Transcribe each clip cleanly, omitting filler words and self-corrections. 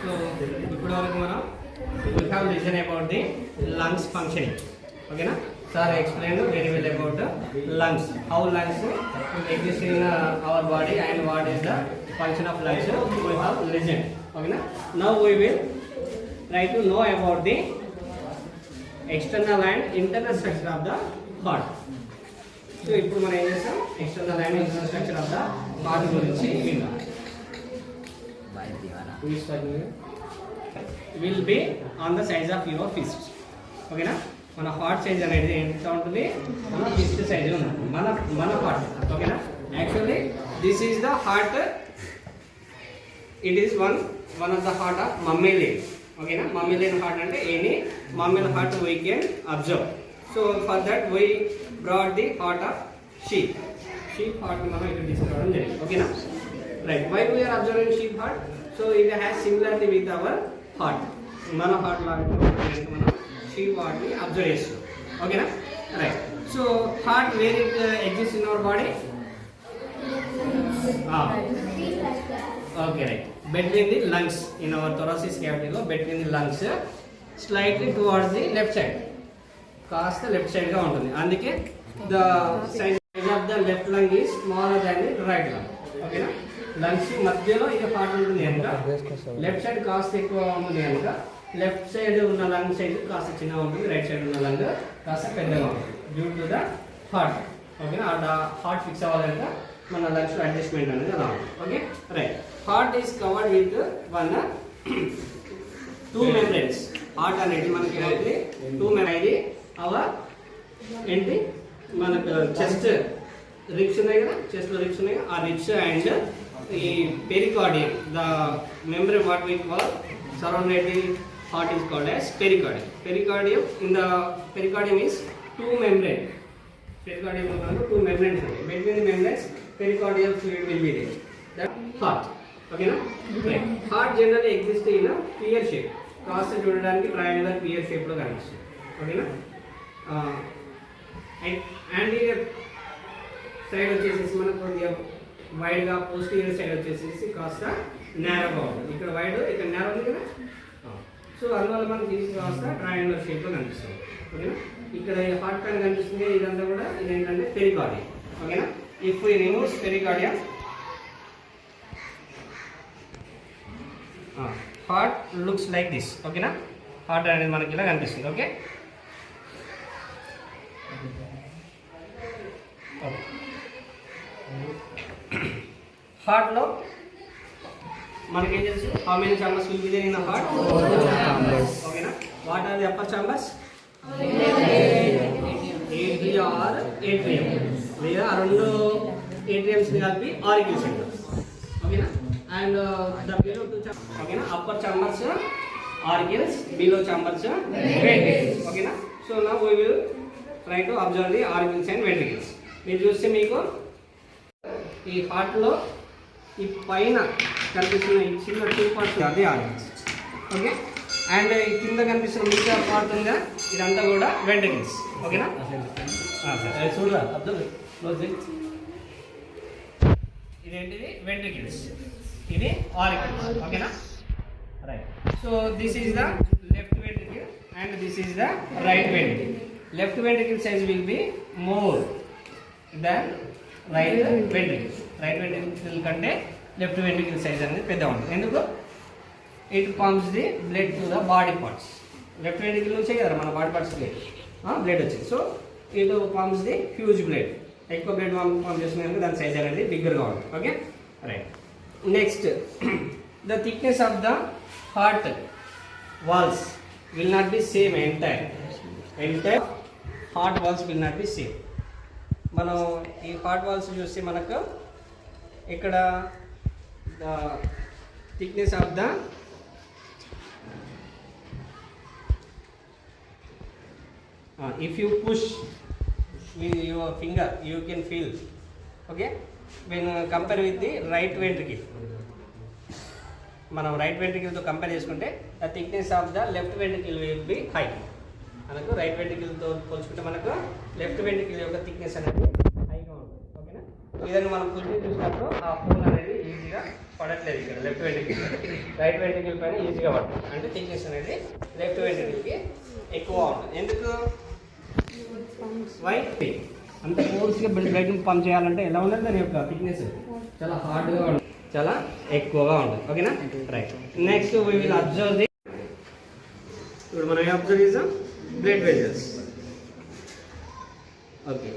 So ఇప్పుడు వరకు మనం we have listened about the lungs functioning. Okay na? Sir explained very well about lungs. How lungs exist in our body and what is the function of lungs. We have listened. Okay na? Now we will try to know about the external and internal structure of the heart. So ఇప్పుడు మనం ఏం చేస్తాం external and internal structure of the heart గురించి విందాం. Will be on the size of your fist. Okay na? మన heart size అనేది ఎంత ఉంటుంది, మన ఫిస్ట్ సైజ్ ఉంటుంది మన హార్ట్. ఓకేనా? Actually this is the heart, it is one of the heart of mammalian. ఓకేనా? మమ్మేలియన్ హార్ట్ అంటే any mammal heart we can observe. So for that we brought the heart of sheep heart మనం ఇక్కడ తీసుకురావడం జరిగింది. ఓకేనా? Right. Why we are observing sheep heart? So it has similarity with our heart. మన heart లాగా మనం sheep హార్ట్ని observe చేస్తాం. ఓకేనా? Right. So heart where it exist in our body? Okay, right. Between the lungs, in our thoracic cavity, between the lungs, slightly towards the left side. కాస్త left side గా ఉంటుంది. అందుకే the size of the left lung is smaller than the right lung. ఓకేనా? Lungs మధ్యలో ఇది heart ఉంటుంది కనుక left side కాస్త ఎక్కువ ఉంటుంది కనుక లెఫ్ట్ సైడ్ ఉన్న లంగ్ సైజ్ కాస్త చిన్నగా ఉంటుంది, రైట్ సైడ్ ఉన్న లంగ్ కాస్త పెద్దగా ఉంటుంది డ్యూ టు ద హార్ట్. ఓకేనా? ఆ హార్ట్ ఫిక్స్ అవ్వాలంటే మన లంగ్స్ లో అడ్జస్ట్మెంట్ అనేది అలా ఉంటుంది. Okay, right. Heart is covered with two membranes. Heart అనేది మనకి టూ మెంబ్రేన్. అవర్ ఏంటి మనకు చెస్ట్ రిబ్స్ ఉన్నాయి కదా, చెస్ట్ లో రిబ్స్ ఉన్నాయి. ఆ రిబ్స్ అండ్ ఈ pericardium, the membrane what we call surrounded the heart is called as pericardium. Pericardium in the pericardium is two membrane. Pericardium లో టూ మెంబ్రేన్స్ ఉన్నాయి. Between the membranes pericardial fluid will be there. That heart. ఓకేనా? Right. Heart generally exist in pear shape. కాస్త చూడడానికి triangular pear shape లో కనిపిస్తుంది. ఓకేనా? Anterior side వచ్చేసి మనకు కొద్దిగా వైడ్గా, పోస్టీరియర్ సైడ్ వచ్చేసి కాస్త నేరోగా ఉంటుంది. ఇక్కడ వైడ్, ఇక్కడ నేరో ఉంది కదా. సో అందువల్ల మనకి ఇది కాస్త ట్రయాంగులర్ షేప్లో కనిపిస్తుంది. ఓకేనా? ఇక్కడ హార్ట్ పైన కనిపిస్తుంది ఇదంతా కూడా ఇదేంటంటే పెరికార్డియం. ఓకేనా? If we removes pericardium, heart looks like this. ఓకేనా? హార్ట్ అనేది మనకి ఇలా కనిపిస్తుంది. ఓకే, హార్ట్ లో మనకి ఏం తెలుసు? How many chambers will be there in the heart? ఓకేనా? What are the upper chambers? Atrium లేదా రెండు ఏట్రియమ్స్ కలిపి ఆరికిల్ సెంటర్స్. ఓకేనా? And the below two chambers. ఓకేనా? Upper chambers auricles, below chambers ventricles. ఓకేనా? So now we will try to observe the auricles and ventricles. మీరు చూస్తే మీకు ఈ హార్ట్ లో ఈ పైన కనిపిస్తున్న ఈ చిన్న టూ పార్ట్స్ అది ఆరికిల్స్. ఓకే, అండ్ ఈ కింద కనిపిస్తున్న మిగతా పార్ట్ ఉందా ఇదంతా కూడా వెంట్రికల్స్. ఓకేనా? చూడరా, ఇదేంటిది? వెంట్రికల్స్, ఇది ఆరికిల్స్. ఓకేనా? Right. So this is the left ventricle and this is the right ventricle. Left ventricle size will be more than right ventricle. Right ventricle కంటే లెఫ్ట్ వెంట్రికల్ సైజ్ అనేది పెద్దగా ఉంటుంది. ఎందుకు? It pumps the blood to the body parts. Left ventricle నుంచే కదా మన body parts blood వచ్చింది. So it pumps the huge blood. ఎక్కువ బ్లడ్ పంప్ చేస్తుంది కనుక దాని సైజ్ అనేది బిగ్గర్గా ఉంటుంది. Okay, right. Next, the thickness of the heart walls will not be same. Entire heart walls will not be same. మనం ఈ heart walls చూస్తే మనకు ఇక్కడ the thickness of the if you push with your finger you can feel. Okay, when compare with the right ventricle, మనం right ventricle తో compare చేసుకుంటే the thickness of the left ventricle will be high. మనకు right ventricle తో పోల్చుకుంటే మనకు left ventricle యొక్క thickness అనేది హైగా ఉంటుంది. ఓకేనా? ఇదని మనం పుష్ చూసినప్పుడు ఆ హోల్ అనేది ఈ పడట్లేదు ఇక్కడ లెఫ్ట్ వెంట్రికల్, రైట్ వెంట్రికల్ పైన ఈజీగా పడుతుంది. అంటే థిక్నెస్ అనేది లెఫ్ట్ వెంట్రికల్కి ఎక్కువ ఉంటుంది. ఎందుకు? వై? అంత ఫోర్స్గా బ్లడ్ పంప్ చేయాలంటే ఎలా ఉండదు, దాని యొక్క థిక్నెస్ చాలా హార్డ్గా ఉంటుంది, చాలా ఎక్కువగా ఉంటుంది. ఓకేనా? Right. Next we will observe the, ఇప్పుడు మనం అబ్జర్వ్ చేద్దాం blood vessels. Okay,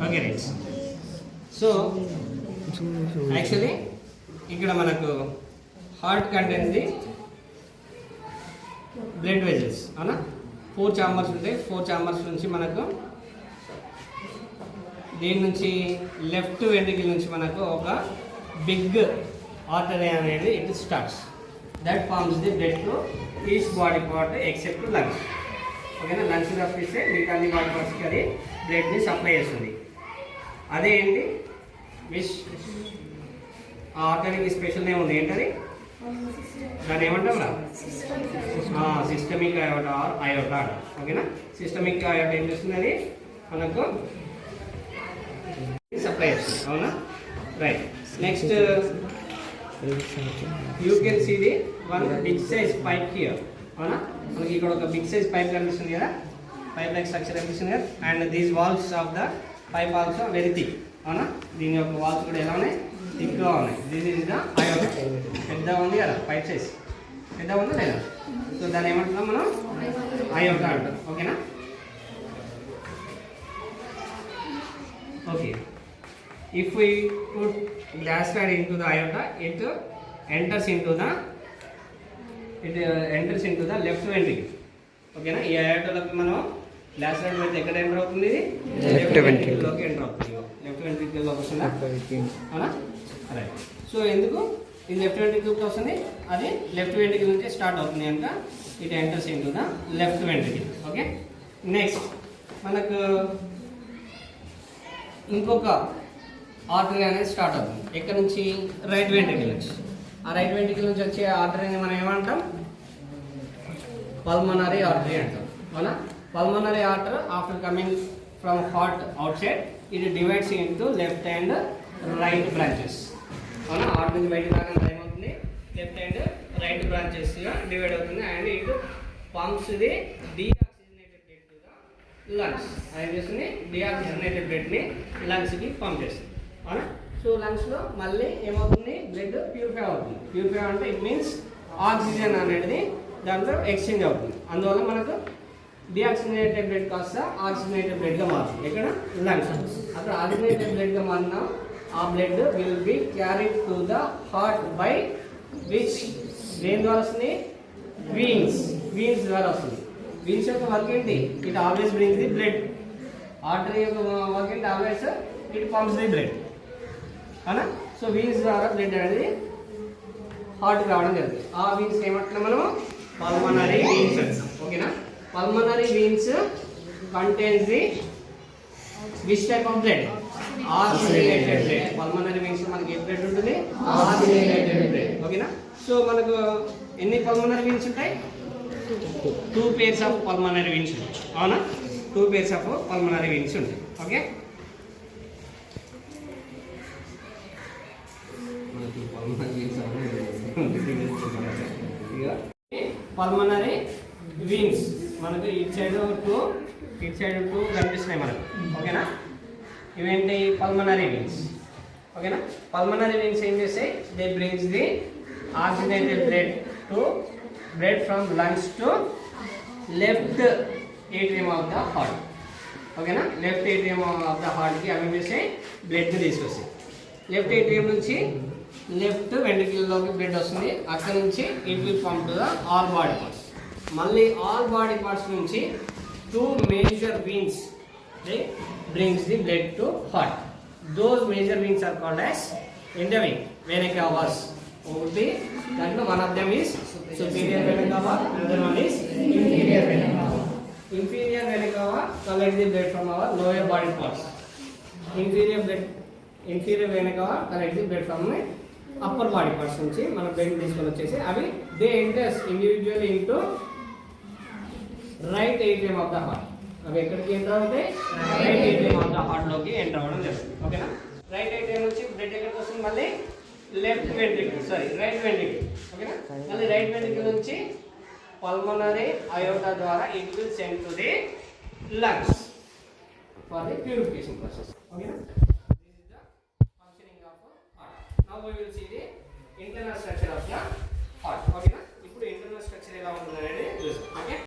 okay right. So actually ఇక్కడ మనకు heart content the blood vessels అవునా, 4 చాంబర్స్ ఉంటాయి. 4 చాంబర్స్ నుంచి మనకు దీని నుంచి లెఫ్ట్ వెంట్రికల్ నుంచి మనకు ఒక బిగ్ ఆర్టరీ అనేది it starts, that forms the blood to each body part except lungs. ఓకేనా? లంగ్స్ తప్పిస్తే మిగతా అన్ని బాడీ పార్ట్స్కి అది బ్లడ్ని సప్లై చేస్తుంది. అదే ఏంటి విష్ ఆ ఆర్టరీకి స్పెషల్ నేమ్ ఉంది, ఏంటది? దాన్ని ఏమంటాం రా? Systemic aorta or aorta. ఓకేనా? సిస్టమిక్ అయోటా ఏం చేస్తుంది, అది మనకు సప్లై చేస్తుంది. అవునా? Right. Next you can see the one big size pipe here. అవునా? మనకి ఇక్కడ ఒక బిగ్ సైజ్ పైప్ కనిపిస్తుంది కదా, పైప్ లైక్ స్ట్రక్చర్ కనిపిస్తుంది కదా. And these walls of the pipe also very thick. అవునా? దీని యొక్క వాల్స్ కూడా ఎలా ఉన్నాయి? థిక్గా ఉన్నాయి. This is the aorta. పెద్దగా ఉంది కదా పైప్ సైజ్, పెద్దగా ఉందా లేదా? సో దాన్ని ఏమంటున్నాం మనం? అయోటా అంటాం. ఓకేనా? Okay. If we put glass rod into the aorta, it enters into the left ventricle. ఓకేనా? ఈ అయోటాలోకి మనం గ్లాస్ రాడ్ పెడితే ఎక్కడ ఎంటర్ అవుతుంది? లెఫ్ట్ వెంట్రికల్లోకి ఎంటర్ అవుతుంది. లెఫ్ట్ వెంట్రికల్లోకి వస్తుందా? అవునా? రైట్. సో ఎందుకు ఇది లెఫ్ట్ వెంట్రికల్కి వస్తుంది? అది లెఫ్ట్ వెంట్రికల్ నుంచి స్టార్ట్ అవుతుంది కనుక it enters into the left ventricle. Okay. Next మనకు ఇంకొక ఆర్టరీ అనేది స్టార్ట్ అవుతుంది. ఎక్కడ నుంచి? రైట్ వెంట్రికల్ నుంచి. ఆ రైట్ వెంట్రికల్ నుంచి వచ్చే ఆర్టరీని మనం ఏమంటాం? పల్మనరీ ఆర్టరీ అంటాం. అవునా? Pulmonary artery after coming from heart outside ఇది divides into left and right branches. అవునా? ఆర్టర్ నుంచి బయటకు రాగానే ఏమవుతుంది? లెఫ్ట్ అండ్ రైట్ బ్రాంచెస్గా డివైడ్ అవుతుంది. అండ్ ఇటు pumps the deoxygenated blood to the lungs. అది చేస్తుంది డీఆక్సిజనేటెడ్ బ్లడ్ని లంగ్స్కి పంప్ చేస్తుంది. అవునా? సో లంగ్స్లో మళ్ళీ ఏమవుతుంది? బ్లడ్ ప్యూరిఫై అవుతుంది. ప్యూరిఫై అంటే ఇట్ మీన్స్ ఆక్సిజన్ అనేది దాంట్లో ఎక్స్చేంజ్ అవుతుంది. అందువల్ల మనకు డిఆక్సిజనేటెడ్ బ్లడ్ కాస్త ఆక్సిజనేటెడ్ బ్లడ్గా మారుతుంది. ఎక్కడ? లంగ్స్. అక్కడ ఆక్సిజనేటెడ్ బ్లడ్గా మారిన ఆ blood will be carried to the heart by which దేని ద్వారా వస్తుంది? వీన్స్. వీన్స్ ద్వారా వస్తుంది. వీన్స్ యొక్క వర్క్ ఏంటి? It always brings the blood. Artery యొక్క వర్క్ ఏంటి? Always it pumps the blood. అవునా? సో వీన్స్ ద్వారా బ్లడ్ అనేది హార్ట్కి రావడం జరుగుతుంది. ఆ వీన్స్ ఏమంటున్నాం మనం? పల్మనరీ వీన్స్ అంటాం. ఓకేనా? Pulmonary veins contains the which type of blood? Oxygenated blood. Pulmonary veins మనకి ఏ బ్లడ్ ఉంటుంది? Oxygenated blood. ఓకేనా? సో మనకు ఎన్ని పల్మనరీ వీన్స్ ఉంటాయి? 2 pairs ఆఫ్ పల్మనరీ వీన్స్ ఉంటాయి. అవునా? 2 pairs ఆఫ్ పల్మనరీ వీన్స్ ఉంటాయి. ఓకే. పల్మనరీ వీన్స్ మనకు ఇటు సైడ్ టూ కనిపిస్తున్నాయి మనకు. ఓకేనా? ఇవేంటి? Pulmonary veins. ఓకేనా? పల్మనరీ వీన్స్ ఏం చేస్తాయి? They brings the oxygenated blood from lungs to left atrium of the heart. ఓకేనా? లెఫ్ట్ ఏట్రియం ఆఫ్ ద హార్ట్కి అవి చేస్తే బ్లడ్ని తీసుకొస్తాయి. లెఫ్ట్ ఏట్రియం నుంచి లెఫ్ట్ వెంట్రికల్లోకి బ్లడ్ వస్తుంది. అక్కడ నుంచి it will pump to the all body parts. మళ్ళీ ఆల్ బాడీ పార్ట్స్ నుంచి 2 major veins they brings the blood to heart. Those major veins are called as endovene vena cavas. Okay, that one of them is superior vena cava, another one is inferior vena cava. inferior vena cava collect the blood from our lower body parts. Inferior vena cava collect the blood from my upper body parts నుంచి మన blood తీసుకొని వచ్చేసి అవి they enters individually into right atrium of the heart. అవి ఎక్కడికి enter అవుతాయి? Right atrium of the heart లోకి enter అవ్వడం జరుగుతుంది. ఓకేనా? రైట్ ఏట్రియం నుంచి బ్లడ్ ఎక్కడికి వస్తుంది? మళ్ళీ లెఫ్ట్ వెంట్రికల్ రైట్ వెంట్రికల్. ఓకేనా? మళ్ళీ రైట్ వెంట్రికల్ నుంచి పల్మనరీ అయోటా ద్వారా it will send to the lungs for the purification process. ఓకేనా? This is the functioning of heart. Now we will see the internal structure of the heart. ఓకేనా? ఇప్పుడు internal structure ఎలా ఉంటుంది అనేది చూద్దాం. Okay.